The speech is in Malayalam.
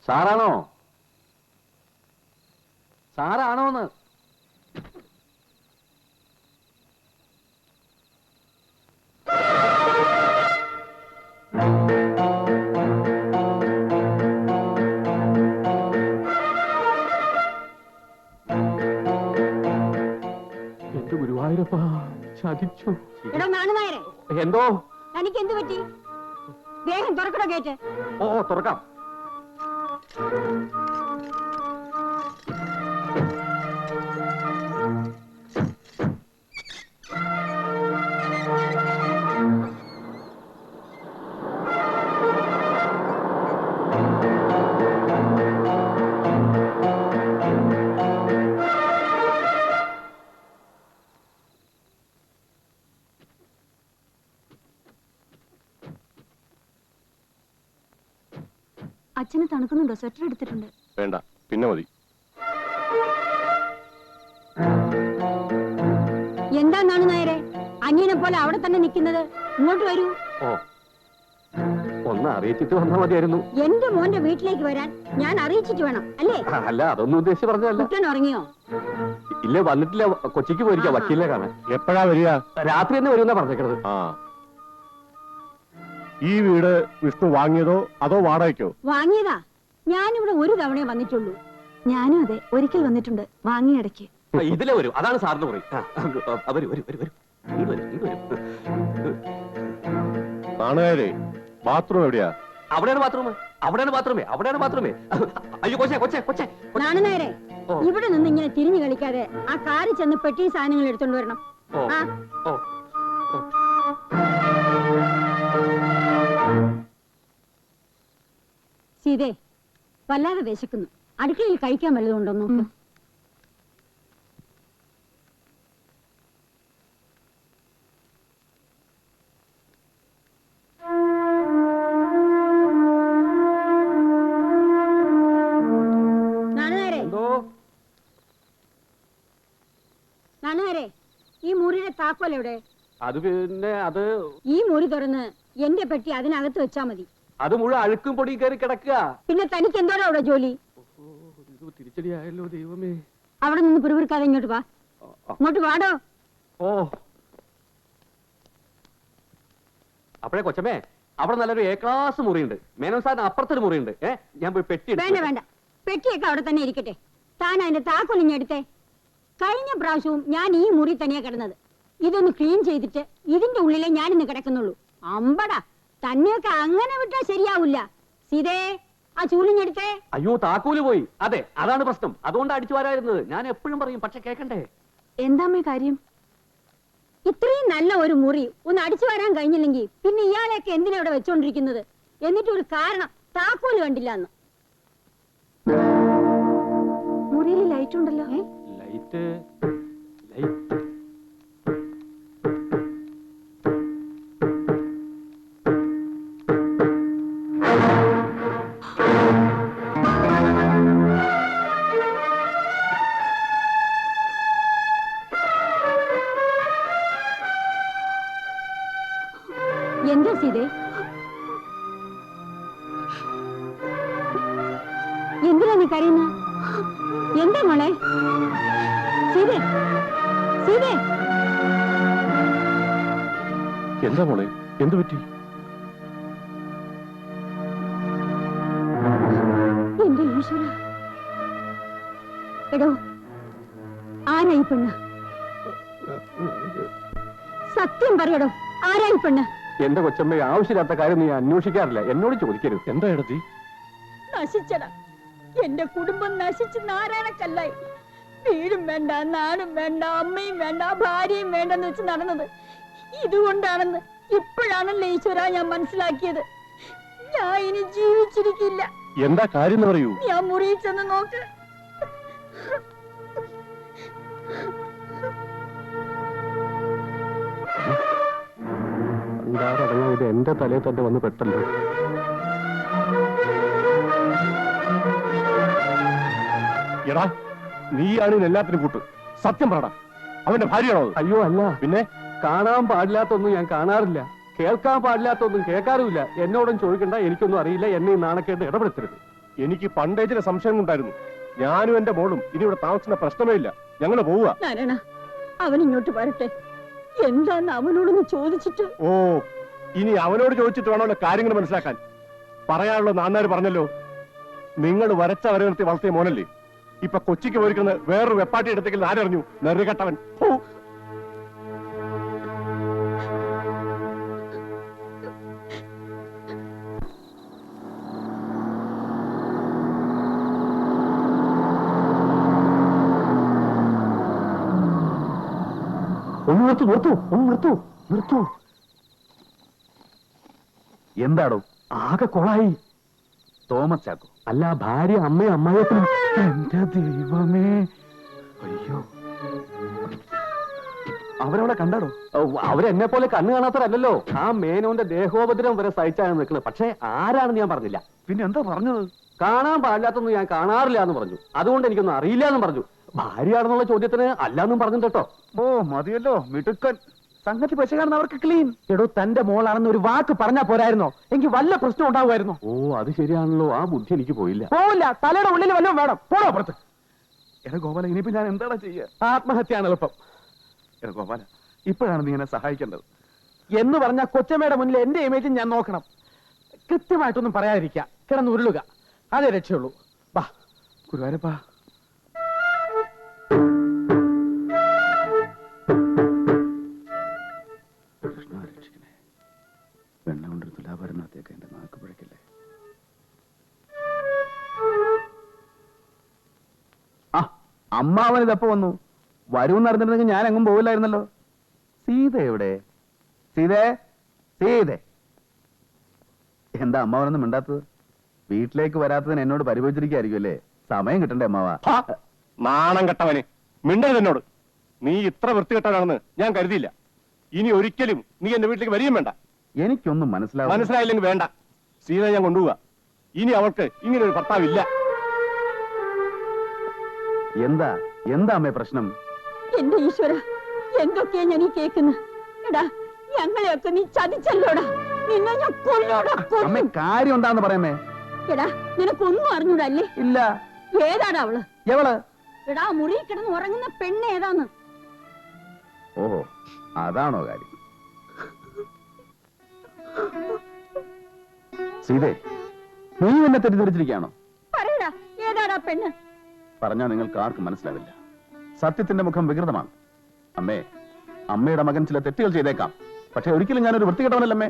സാറാണോ? സാറാണോന്ന്? എന്റെ ഗുരുവായൂരപ്പ ചതിച്ചു. എന്തോ തനിക്ക് എന്ത് പറ്റി? വേഗം തുറക്കണോ ഗേറ്റ്? ഓ തുറക്കാം. അച്ഛന് തണുക്കുന്നുണ്ടോ? സ്വെറ്റർ എടുത്തിട്ടുണ്ട്. വേണ്ട, പിന്നെ മതി. എന്താന്നാണ് നേരെ അനിയനെ പോലെ അവിടെ തന്നെ നിൽക്കുന്നത്? ഇങ്ങോട്ട് വരൂ. ഓ ഒന്ന് അറിയിച്ചിട്ട് വന്നാൽ മതിയായിരുന്നു. എന്റെ മോന്റെ വീട്ടിലേക്ക് വരാൻ ഞാൻ അറിയിച്ചിട്ട് വേണം അല്ലേ? അല്ല, അതൊന്നും ഉദ്ദേശിച്ച് പറഞ്ഞതല്ല. കുട്ടൻ ഉറങ്ങിയോ? ഇല്ല, വന്നിട്ടില്ല. കൊച്ചിക്ക് പോയിരിക്കാം വക്കീലിനെ കാണാൻ. എപ്പോഴാ വരിക? രാത്രി തന്നെ വരുമെന്നാ പറഞ്ഞേക്കണത്. ആ, ഈ വീട് വിഷ്ണു വാങ്ങിയതോ അതോ വാടകയ്ക്കോ? വാങ്ങിയതാ. ഞാനിവിടെ ഒരു തവണയെ വന്നിട്ടുള്ളൂ. ഞാനും അതെ, ഒരിക്കൽ വന്നിട്ടുണ്ട്, വാങ്ങിയ ഇടയ്ക്ക്. ഇതിലെ വരും, അതാണ് സാറിന് പറയും. നാണുകാരെ, ബാത്റൂം എവിടെയാ? അവിടെയാണ് ബാത്റൂം. അവിടെയാണ് ബാത്റൂമേ. അയ്യോ കൊച്ചേ കൊച്ചേ കൊച്ചേ. നാണുനേരെ, ഇവിടെ നിന്ന് ഇങ്ങനെ തിരിഞ്ഞു കളിക്കാതെ ആ കാറിൽ ചെന്ന് പെട്ടി സാധനങ്ങൾ എടുത്തോണ്ട് വരണം. സീതേ, വല്ലാതെ വിശക്കുന്നു. അടുക്കളയിൽ കഴിക്കാൻ വല്ലതും ഉണ്ടോ നോക്ക്. നാണുനേരെ, ഈ മുറിയുടെ താക്കോൽ എവിടെ? അത് പിന്നെ അത് ഈ മുറി തുറന്ന് എന്റെ പെട്ടി അതിനകത്ത് വെച്ചാ മതി. അത് മുഴുവൻ അഴുക്കും പൊടിയും കയറി കിടക്കുക. പിന്നെ തനിക്ക് എന്തോടാ അവിടെ ജോലി? തിരിച്ചടിയായല്ലോ ദൈവമേ. അവിടെ നിന്ന് പിറുപിറുക്കാതെ ഇങ്ങോട്ട് വാ. ഇങ്ങോട്ട് വാടോ. ഓ അപ്പഴേ കൊച്ചമ്മേ, അവിടെ നല്ലൊരു എ ക്ലാസ് മുറിയുണ്ട്. മേനോൻ സാറിന് അപ്പുറത്തൊരു മുറിയുണ്ട്. ഞാൻ പോയി പെട്ടി വേണ്ട വേണ്ട, പെട്ടിയൊക്കെ അവിടെ തന്നെ ഇരിക്കട്ടെ. താൻ അതിന്റെ താക്കോൽ ഇഞ്ഞെടുത്തേ. കഴിഞ്ഞ പ്രാവശ്യവും ഞാൻ ഈ മുറി തന്നെയാ കിടന്നത്. ഇതൊന്ന് ക്ലീൻ ചെയ്തിട്ട് ഇതിന്റെ ഉള്ളിലേ ഞാനിന്ന് കിടക്കുന്നുള്ളൂ. അമ്പടാ, തന്നെയൊക്കെ അങ്ങനെ വിട്ടാ ശരിയാവില്ല. സീതേ, ആ ചൂലിഞ്ഞെടുത്തേ. അയ്യോ, താക്കോല് പോയി. അതെ, അതാണ് പ്രശ്നം. അതുകൊണ്ട് അടിച്ചു വരായിരുന്നത്. ഞാൻ എപ്പോഴും പറയും, പക്ഷെ കേക്കണ്ടേ. എന്താമ്മേ കാര്യം? ഇത്രയും നല്ല ഒരു മുറി ഒന്ന് അടിച്ചു വരാൻ കഴിഞ്ഞില്ലെങ്കിൽ പിന്നെ ഇയാളെയൊക്കെ എന്തിനാ ഇവിടെ വെച്ചോണ്ടിരിക്കുന്നത്? എന്നിട്ടൊരു കാരണം, താക്കോല് കണ്ടില്ല. മുറിയിൽ ലൈറ്റ് ഉണ്ടല്ലോ. ലൈറ്റ് എന്താ സീതേ? എന്തിനാ നീ കരയുന്ന? എന്താ മോളെ? സീതേ, സീതേ. എന്താ മോളെ, എന്തു പറ്റി? എന്റെ ഈശ്വര. എടോ, ആരായി പെണ്ണ്? സത്യം പറയടോ, ആരായി പെണ്ണ്? എന്റെ കൊച്ചമ്മ, ആവശ്യമില്ലാത്ത കാര്യം നീ അന്വേഷിക്കാറില്ല. എന്നോട് ചോദിക്കരുത്. എന്താ എടത്തി? നശിച്ചടാ, എന്റെ കുടുംബം നശിച്ച് നാരായണക്കല്ലായി. വീടും വേണ്ട, നാടും വേണ്ട, അമ്മയും വേണ്ട, ഭാര്യയും വേണ്ടെന്ന് വെച്ച് നടന്നത് ഇതുകൊണ്ടാണെന്ന് ഇപ്പോഴാണല്ലോ ഈശ്വര ഞാൻ മനസ്സിലാക്കിയത്. ഞാൻ ഇനി ജീവിച്ചിരിക്കില്ല. എന്താ കാര്യം എന്ന് പറയൂ. ഞാൻ മുറിയിൽ ചെന്ന് നോക്ക്. എന്താറടങ്ങാ, ഇത് എന്റെ തലയിൽ തന്നെ വന്ന് പെട്ടല്ലോ. എടാ, നീയാണ് എല്ലാത്തിനും കൂട്ട്. സത്യം പറടാ, അവന്റെ ഭാര്യയാണോ? അയ്യോ അല്ല. പിന്നെ കാണാൻ പാടില്ലാത്തൊന്നും ഞാൻ കാണാറില്ല, കേൾക്കാൻ പാടില്ലാത്തൊന്നും കേൾക്കാറുമില്ല. എന്നോടും ചോദിക്കണ്ട, എനിക്കൊന്നും അറിയില്ല. എന്നെ ഈ നാണക്കേട്ട് ഇടപെടുത്തരുത്. എനിക്ക് പണ്ടേ ചില സംശയം ഉണ്ടായിരുന്നു. ഞാനും എന്റെ മോളും ഇനി ഇവിടെ താമസിക്കുന്ന പ്രശ്നമേ ഇല്ല. ഞങ്ങള് പോവുക. നാരായണ, അവൻ ഇങ്ങോട്ട് വരട്ടെ. എന്താന്ന് അവനോടൊന്ന് ചോദിച്ചിട്ട്. ഓ, ഇനി അവനോട് ചോദിച്ചിട്ട് വേണമല്ലോ കാര്യങ്ങൾ മനസ്സിലാക്കാൻ. പറയാനുള്ള നാന്നാര് പറഞ്ഞല്ലോ, നിങ്ങൾ വരച്ച വര നിർത്തി വളർത്തിയ മോനല്ലേ ഇപ്പൊ കൊച്ചിക്ക് പോയിരിക്കുന്ന വേറൊരു വെപ്പാട്ടി എടുത്തേക്ക് ആരറിഞ്ഞു? നെറുകെട്ടവൻ. ഓ, ഒന്ന് നിർത്തൂ. എന്താടോ ആകെ കൊളായി. തോമസ് ചാക്കോ? അല്ല, ഭാര്യ അമ്മയും അമ്മായിയപ്പനും. എന്റെ ദൈവമേ, അയ്യോ, അവരവിടെ കണ്ടാടോ? അവരെന്നെ പോലെ കണ്ണു കാണാത്തവരല്ലോ. ആ മേനോന്റെ ദേഹോപദ്രവം വരെ സഹിച്ചാണ് നിൽക്കുന്നത്. പക്ഷെ ആരാണെന്ന് ഞാൻ പറഞ്ഞില്ല. പിന്നെ എന്താ പറഞ്ഞത്? കാണാൻ പാടില്ലാത്തൊന്നും ഞാൻ കാണാറില്ല എന്ന് പറഞ്ഞു. അതുകൊണ്ട് എനിക്കൊന്നും അറിയില്ല എന്നും പറഞ്ഞു. ഭാര്യയാണെന്നുള്ള ചോദ്യത്തിന് അല്ലാന്നും പറഞ്ഞിട്ട് കേട്ടോ. ഓ മതിയല്ലോ, മിടുക്കൻ. സംഗതി പശകാണെന്ന് അവർക്ക് ക്ലീൻ. എടോ, തന്റെ മോളാണെന്ന് ഒരു വാക്ക് പറഞ്ഞാ പോരായിരുന്നോ? എനിക്ക് വല്ല പ്രശ്നം ഉണ്ടാവുമായിരുന്നോ? ഓ, അത് ശരിയാണല്ലോ. ആ ബുദ്ധി എനിക്ക് പോയില്ല. പോവില്ല, തലയുടെ ഉള്ളിൽ വല്ലതും വേണം. പോണോ പുറത്ത്. എടാ ഗോപാല, ഇനിയിപ്പോ ഞാൻ എന്താടാ ചെയ്യുക? ആത്മഹത്യയാണ് എളുപ്പം. എടാ ഗോപാല, ഇപ്പോഴാണ് നീ എന്നെ സഹായിക്കേണ്ടത്. എന്ന് പറഞ്ഞ കൊച്ചമ്മയുടെ മുന്നിൽ എന്റെ ഇമേജ് ഞാൻ നോക്കണം. കൃത്യമായിട്ടൊന്നും പറയാതിരിക്കുക, കിടന്ന് ഉരുളുക, അതേ രക്ഷയുള്ളൂ. വാ ഗുരുവായൂരപ്പാ. വെണ്ണ കൊണ്ടൊരു തുലാഭാരനകത്തേക്ക് എന്റെ നാക്ക് പിഴക്കില്ലേ. ആ, അമ്മാവൻ ഇതപ്പോ വന്നു. വരുമെന്ന് അറിഞ്ഞിരുന്നെങ്കിൽ ഞാൻ എങ്ങും പോവില്ലായിരുന്നല്ലോ. സീത എവിടെ? സീതേ, സീതേ, എന്താ അമ്മാവനൊന്നും മിണ്ടാത്തത്? വീട്ടിലേക്ക് വരാത്തതിന് എന്നോട് പരിഭവിച്ചിരിക്കായിരിക്കും അല്ലേ? സമയം കിട്ടണ്ടേ അമ്മാവ? നാണം കെട്ടവന്, മിണ്ടരുത് എന്നോട്. നീ ഇത്ര വൃത്തികെട്ടവനാണെന്ന് ഞാൻ കരുതിയില്ല. ഇനി ഒരിക്കലും നീ എന്റെ വീട്ടിലേക്ക് വരികയും വേണ്ട. എനിക്കൊന്നും മനസ്സിലായില്ലെങ്കിൽ വേണ്ട. സീത ഞാൻ കൊണ്ടുപോവാ. ഇനി അവൾക്ക് ഇങ്ങനെ ഒരു ഭർത്താവില്ല. എന്താ എന്താ അമ്മേ പ്രശ്നം? എന്റെ ഈശ്വര, എന്തൊക്കെയാ ഞാൻ ഈ കേക്കുന്നു. എടാ, ഞങ്ങളെയൊക്കെ നീ ചതിച്ചല്ലോടാ. നിന്നെ ഞാൻ കൊല്ലോടാ, അമ്മേ, കൊല്ലും. കാര്യം എന്താന്ന് പറയമ്മേ. എടാ, നിനക്കൊന്നും അറിഞ്ഞൂടല്ലേ? ഇല്ല. ഏതാടാ അവള്? എവള്? എടാ, മുറി കിടന്ന് ഉറങ്ങുന്ന പെണ്ണ് ഏതാന്ന്? ഓഹോ, അതാണോ കാര്യം? സീതേ, നീ എന്നെ തെറ്റിദ്ധരിച്ചിരിക്കുകയാണോ? പറയടാ, ഏതാടാ പെണ്ണ്? പറഞ്ഞാൽ നിങ്ങൾക്ക് ആർക്കും മനസ്സിലാവില്ല. സത്യത്തിന്റെ മുഖം വികൃതമാണ്. അമ്മേ, അമ്മയുടെ മകൻ ചില തെറ്റുകൾ ചെയ്തേക്കാം. പക്ഷെ ഒരിക്കലും ഞാനൊരു വൃത്തികെട്ടവനല്ലമ്മേ.